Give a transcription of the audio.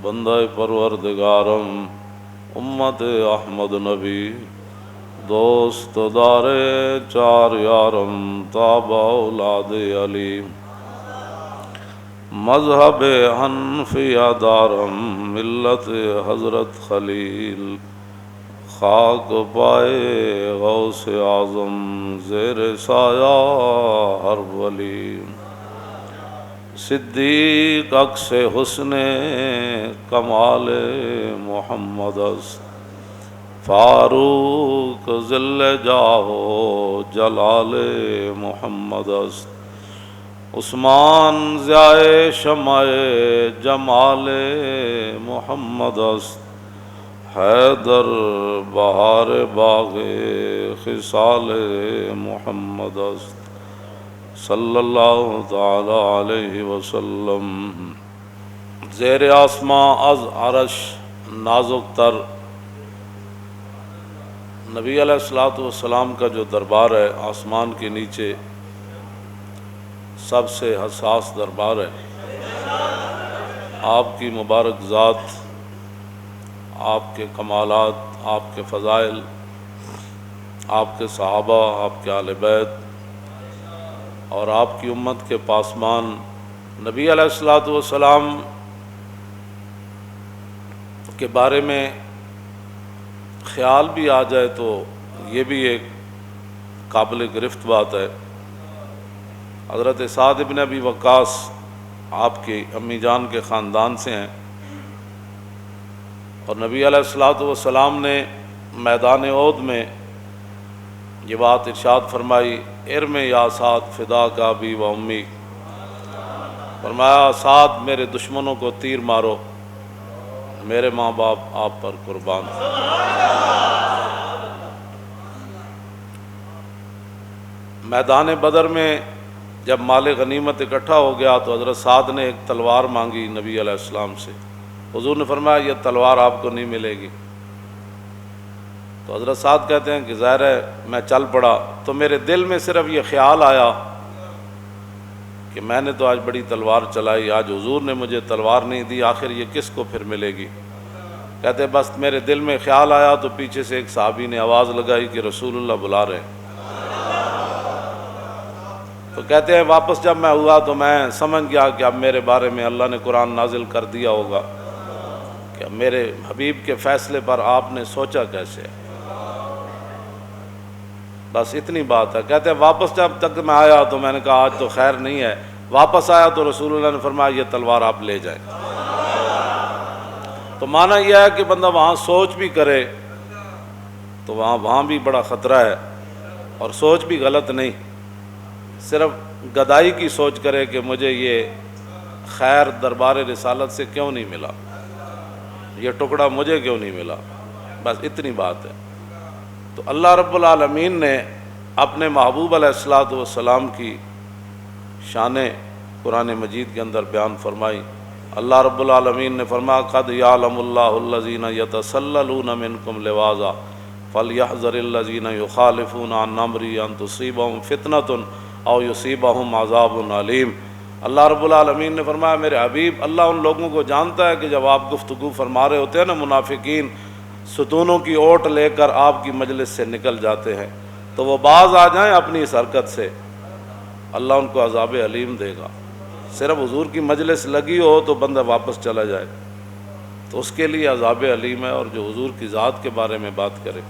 بندہ پروردگارم امت احمد نبی دوست دار چار یارم تابع اولاد علی مذہب حنفیہ دارم ملت حضرت خلیل خاک پائے غوث اعظم زیر سایہ ہر ولی صدیق عکس حسن کمال محمد است فاروق ذل جاہ جلال محمد است عثمان ضیاء شمع جمال محمد است حیدر بہار باغ خصال محمد است صلی اللہ تعالی علیہ وسلم۔ زیر آسماں از عرش نازک تر نبی علیہ الصلوۃ والسلام کا جو دربار ہے، آسمان کے نیچے سب سے حساس دربار ہے۔ آپ کی مبارک ذات، آپ کے کمالات، آپ کے فضائل، آپ کے صحابہ، آپ کے اہل بیت اور آپ کی امت کے پاسمان نبی علیہ الصلوۃ والسلام کے بارے میں خیال بھی آ جائے تو یہ بھی ایک قابل گرفت بات ہے۔ حضرت سعد بن ابی وقاص آپ کی امی جان کے خاندان سے ہیں، اور نبی علیہ الصلوۃ والسلام نے میدان احد میں یہ بات ارشاد فرمائی، ارم یا سعد فدا کا ابی و امی، فرمایا سعد میرے دشمنوں کو تیر مارو، میرے ماں باپ آپ پر قربان۔ میدان بدر میں جب مال غنیمت اکٹھا ہو گیا تو حضرت سعد نے ایک تلوار مانگی نبی علیہ السلام سے، حضور نے فرمایا یہ تلوار آپ کو نہیں ملے گی۔ تو حضرت سعد کہتے ہیں کہ ظاہر ہے میں چل پڑا، تو میرے دل میں صرف یہ خیال آیا کہ میں نے تو آج بڑی تلوار چلائی، آج حضور نے مجھے تلوار نہیں دی، آخر یہ کس کو پھر ملے گی؟ کہتے ہیں بس میرے دل میں خیال آیا تو پیچھے سے ایک صحابی نے آواز لگائی کہ رسول اللہ بلا رہے ہیں۔ تو کہتے ہیں واپس جب میں ہوا تو میں سمجھ گیا کہ اب میرے بارے میں اللہ نے قرآن نازل کر دیا ہوگا کہ اب میرے حبیب کے فیصلے پر آپ نے سوچا کیسے، بس اتنی بات ہے۔ کہتے ہیں واپس جب تک میں آیا تو میں نے کہا آج تو خیر نہیں ہے، واپس آیا تو رسول اللہ نے فرمایا یہ تلوار آپ لے جائیں۔ تو معنی یہ ہے کہ بندہ وہاں سوچ بھی کرے تو وہاں بھی بڑا خطرہ ہے، اور سوچ بھی غلط نہیں، صرف گدائی کی سوچ کرے کہ مجھے یہ خیر دربار رسالت سے کیوں نہیں ملا، یہ ٹکڑا مجھے کیوں نہیں ملا، بس اتنی بات ہے۔ تو اللہ رب العالمین نے اپنے محبوب علیہ الصلوۃ والسلام کی شان قرآن مجید کے اندر بیان فرمائی۔ اللہ رب العالمین نے فرمایا قد یعلم اللہ الذین یتسللون منکم لواذا فلیحذر الذین یخالفون عن امرہ ان تصیبہم فتنۃ او یصیبہم عذاب علیم۔ اللہ رب العالمین نے فرمایا میرے حبیب، اللہ ان لوگوں کو جانتا ہے کہ جب آپ گفتگو فرما رہے ہوتے ہیں نا، منافقین ستونوں کی اوٹ لے کر آپ کی مجلس سے نکل جاتے ہیں، تو وہ باز آ جائیں اپنی اس حرکت سے، اللہ ان کو عذاب علیم دے گا۔ صرف حضور کی مجلس لگی ہو تو بندہ واپس چلا جائے تو اس کے لیے عذاب علیم ہے، اور جو حضور کی ذات کے بارے میں بات کرے